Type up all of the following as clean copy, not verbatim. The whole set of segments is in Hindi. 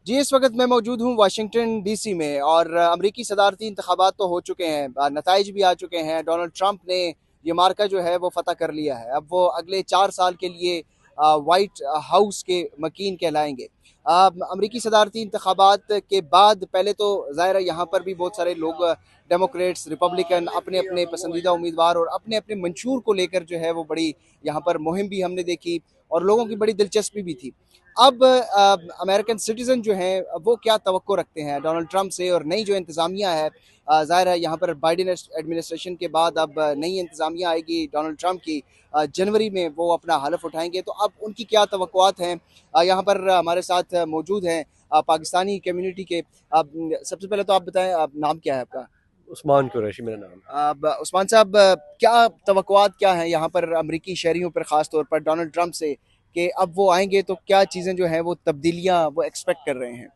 जी, इस वक्त मैं मौजूद हूँ वाशिंगटन डीसी में और अमरीकी सदारती इंतखाबात तो हो चुके हैं, नताइज भी आ चुके हैं। डोनाल्ड ट्रंप ने ये मार्का जो है वो फतह कर लिया है। अब वो अगले 4 साल के लिए वाइट हाउस के मकीन कहलाएंगे। अमरीकी सदारती इंतखाबात के बाद पहले तो ज़ाहिर है यहाँ पर भी बहुत सारे लोग, डेमोक्रेट्स, रिपब्लिकन, अपने अपने पसंदीदा उम्मीदवार और अपने अपने मंशूर को लेकर जो है वो बड़ी यहाँ पर मुहिम भी हमने देखी और लोगों की बड़ी दिलचस्पी भी थी। अब अमेरिकन सिटीजन जो हैं वो क्या तवक्को रखते हैं डोनाल्ड ट्रंप से, और नई जो इंतज़ामिया है, ज़ाहिर है यहाँ पर बाइडेन एडमिनिस्ट्रेशन के बाद अब नई इंतज़ामिया आएगी डोनाल्ड ट्रंप की। जनवरी में वो अपना हलफ उठाएंगे, तो अब उनकी क्या तवक्कुआत हैं। यहाँ पर हमारे साथ मौजूद हैं पाकिस्तानी कम्युनिटी के। अब सबसे पहले तो आप बताएं, आप नाम क्या है आपका? उस्मान कुरैशी मेरा नाम है। अब उस्मान साहब, क्या तवक्कुआत क्या हैं यहाँ पर अमरीकी शहरियों पर, ख़ास तौर पर डोनाल्ड ट्रंप से, कि अब वो आएंगे तो क्या चीज़ें जो हैं वो तब्दीलियाँ वो एक्सपेक्ट कर रहे हैं?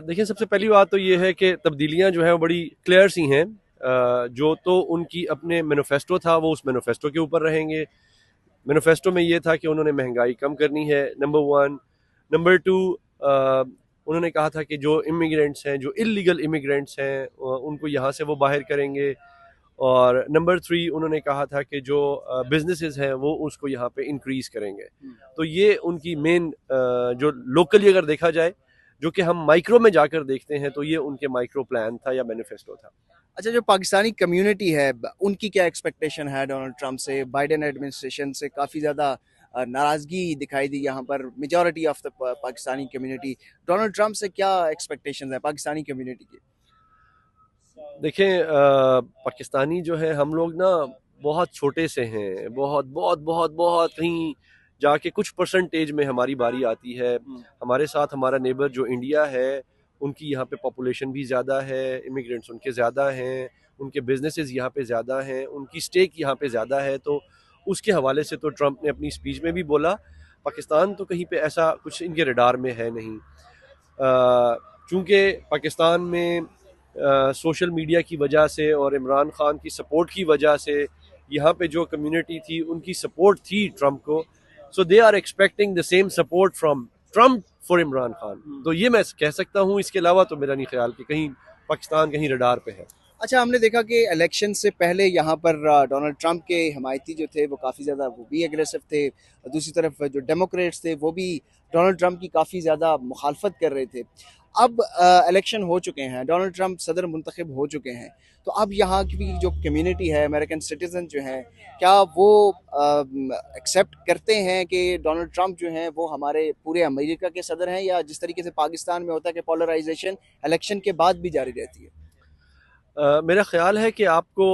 देखिए, सबसे पहली बात तो ये है कि तब्दीलियां जो है वो बड़ी क्लियर सी हैं। जो तो उनकी अपने मैनिफेस्टो था वो उस मैनिफेस्टो के ऊपर रहेंगे। मैनिफेस्टो में ये था कि उन्होंने महंगाई कम करनी है, नंबर वन। नंबर टू, उन्होंने कहा था कि जो इमिग्रेंट्स हैं, जो इलीगल इमिग्रेंट्स हैं, उनको यहाँ से वो बाहर करेंगे। और नंबर थ्री, उन्होंने कहा था कि जो बिजनेसेस हैं वो उसको यहाँ पे इंक्रीज करेंगे। तो ये उनकी मेन, जो लोकली अगर देखा जाए, जो कि हम माइक्रो में जाकर देखते हैं, तो ये उनके माइक्रो प्लान था या मैनिफेस्टो था। अच्छा, जो पाकिस्तानी कम्युनिटी है उनकी क्या एक्सपेक्टेशन है डोनाल्ड ट्रंप से? बाइडेन एडमिनिस्ट्रेशन से काफ़ी ज़्यादा नाराज़गी दिखाई दी यहाँ पर, majority of the Pakistani community. Donald Trump से क्या एक्सपेक्टेशन है पाकिस्तानी कम्युनिटी की? देखें, पाकिस्तानी जो है, हम लोग ना बहुत छोटे से हैं, बहुत बहुत बहुत बहुत कहीं जाके कुछ परसेंटेज में हमारी बारी आती है। हमारे साथ हमारा नेबर जो इंडिया है, उनकी यहाँ पे पॉपुलेशन भी ज़्यादा है, इमिग्रेंट्स उनके ज़्यादा हैं, उनके बिजनेसेस यहाँ पे ज़्यादा हैं, उनकी स्टेक यहाँ पे ज़्यादा है। तो उसके हवाले से तो ट्रंप ने अपनी स्पीच में भी बोला, पाकिस्तान तो कहीं पे ऐसा कुछ इनके रडार में है नहीं। चूँकि पाकिस्तान में सोशल मीडिया की वजह से और इमरान खान की सपोर्ट की वजह से यहाँ पे जो कम्युनिटी थी उनकी सपोर्ट थी ट्रंप को। So they are expecting the same support from Trump for Imran Khan. तो ये मैं कह सकता हूँ। इसके अलावा तो मेरा नहीं ख्याल कि कहीं पाकिस्तान कहीं रडार पे है। अच्छा, हमने देखा कि इलेक्शन से पहले यहाँ पर डोनाल्ड ट्रंप के हमायती जो थे वो काफ़ी ज़्यादा वो भी एग्रेसिव थे, और दूसरी तरफ जो डेमोक्रेट्स थे वो भी डोनाल्ड ट्रंप की काफ़ी ज़्यादा मुखालफत कर रहे थे। अब इलेक्शन हो चुके हैं, डोनाल्ड ट्रंप सदर मुंतखब हो चुके हैं, तो अब यहाँ की भी जो कम्युनिटी है, अमेरिकन सिटीजन जो हैं, क्या वो एक्सेप्ट करते हैं कि डोनाल्ड ट्रंप जो हैं वो हमारे पूरे अमेरिका के सदर हैं, या जिस तरीके से पाकिस्तान में होता है कि पोलराइजेशन इलेक्शन के बाद भी जारी रहती है? मेरा ख्याल है कि आपको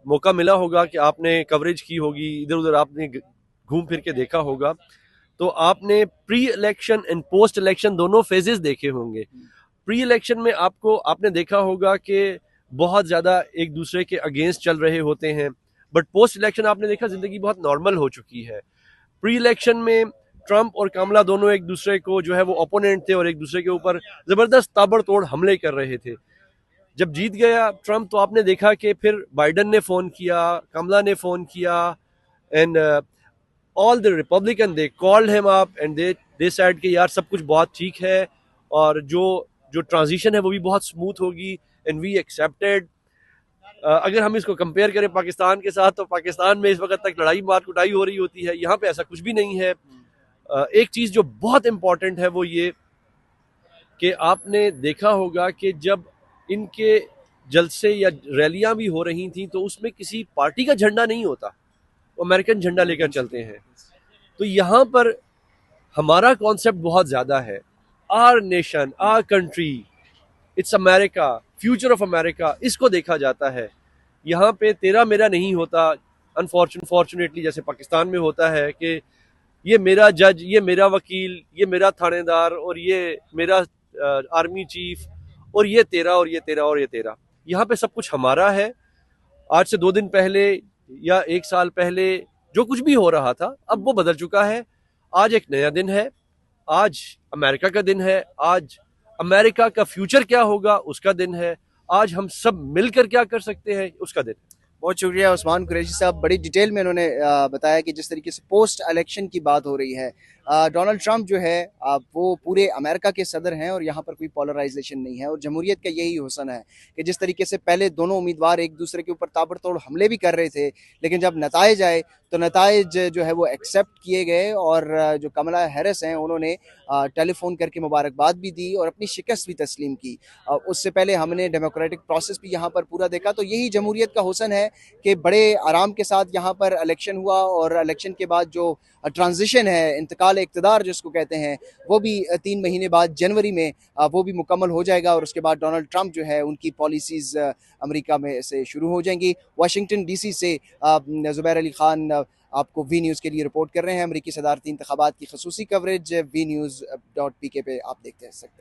मौका मिला होगा कि आपने कवरेज की होगी, इधर उधर आपने घूम फिर के देखा होगा, तो आपने pre election and post election दोनों फेजेस देखे होंगे। प्री इलेक्शन में आपको आपने देखा होगा कि बहुत ज़्यादा एक दूसरे के अगेंस्ट चल रहे होते हैं, बट पोस्ट इलेक्शन आपने देखा ज़िंदगी बहुत नॉर्मल हो चुकी है। प्री इलेक्शन में ट्रंप और कमला दोनों एक दूसरे को जो है वो ओपोनेंट थे और एक दूसरे के ऊपर ज़बरदस्त ताबड़तोड़ हमले कर रहे थे। जब जीत गया ट्रंप, तो आपने देखा कि फिर बाइडन ने फ़ोन किया, कमला ने फ़ोन किया, and all the Republican they called him up and they said कि यार सब कुछ बहुत ठीक है, और जो जो ट्रांजिशन है वो भी बहुत स्मूथ होगी, एंड वी एक्सेप्टेड। अगर हम इसको कंपेयर करें पाकिस्तान के साथ, तो पाकिस्तान में इस वक्त तक लड़ाई मार कुटाई हो रही होती है, यहाँ पे ऐसा कुछ भी नहीं है। एक चीज़ जो बहुत इंपॉर्टेंट है वो ये कि आपने देखा होगा कि जब इनके जलसे या रैलियां भी हो रही थी, तो उसमें किसी पार्टी का झंडा नहीं होता, वो अमेरिकन झंडा लेकर चलते हैं। तो यहाँ पर हमारा कॉन्सेप्ट बहुत ज़्यादा है, our nation, our country, it's America, future of America, इसको देखा जाता है। यहाँ पे तेरा मेरा नहीं होता, अनफॉर्चुनेटली, जैसे पाकिस्तान में होता है कि ये मेरा जज, ये मेरा वकील, ये मेरा थानेदार, और ये मेरा आर्मी चीफ, और ये तेरा और ये तेरा और ये तेरा। यहाँ पे सब कुछ हमारा है। आज से 2 दिन पहले या 1 साल पहले जो कुछ भी हो रहा था, अब वो बदल चुका है। आज एक नया दिन है, आज अमेरिका का दिन है, आज अमेरिका का फ्यूचर क्या होगा उसका दिन है, आज हम सब मिलकर क्या कर सकते हैं उसका दिन है। बहुत शुक्रिया उस्मान कुरैशी साहब, बड़ी डिटेल में उन्होंने बताया कि जिस तरीके से पोस्ट इलेक्शन की बात हो रही है, डोनाल्ड ट्रंप जो है वो पूरे अमेरिका के सदर हैं और यहाँ पर कोई पोलराइजेशन नहीं है। और जमहूरियत का यही हुस्न है कि जिस तरीके से पहले दोनों उम्मीदवार एक दूसरे के ऊपर ताबड़तोड़ हमले भी कर रहे थे, लेकिन जब नताइज आए तो नताइज जो है वो एक्सेप्ट किए गए। और जो कमला हैरिस हैं उन्होंने टेलीफोन करके मुबारकबाद भी दी और अपनी शिकस्त भी तस्लीम की। उससे पहले हमने डेमोक्रेटिक प्रोसेस भी यहाँ पर पूरा देखा। तो यही जमहूरियत का हुस्न है कि बड़े आराम के साथ यहाँ पर इलेक्शन हुआ और इलेक्शन के बाद जो ट्रांजिशन है, इंतकाल इक़्तिदार जिसको कहते हैं, वो भी 3 महीने बाद जनवरी में वो भी मुकम्मल हो जाएगा और उसके बाद डोनाल्ड ट्रंप जो है उनकी पॉलिसीज़ अमेरिका में से शुरू हो जाएंगी। वाशिंगटन डीसी से ज़ुबैर अली खान आपको वी न्यूज़ के लिए रिपोर्ट कर रहे हैं। अमेरिकी सदारती इंतखाबात की खसूसी कवरेज वी न्यूज़ .pk पे आप देखते सकते हैं।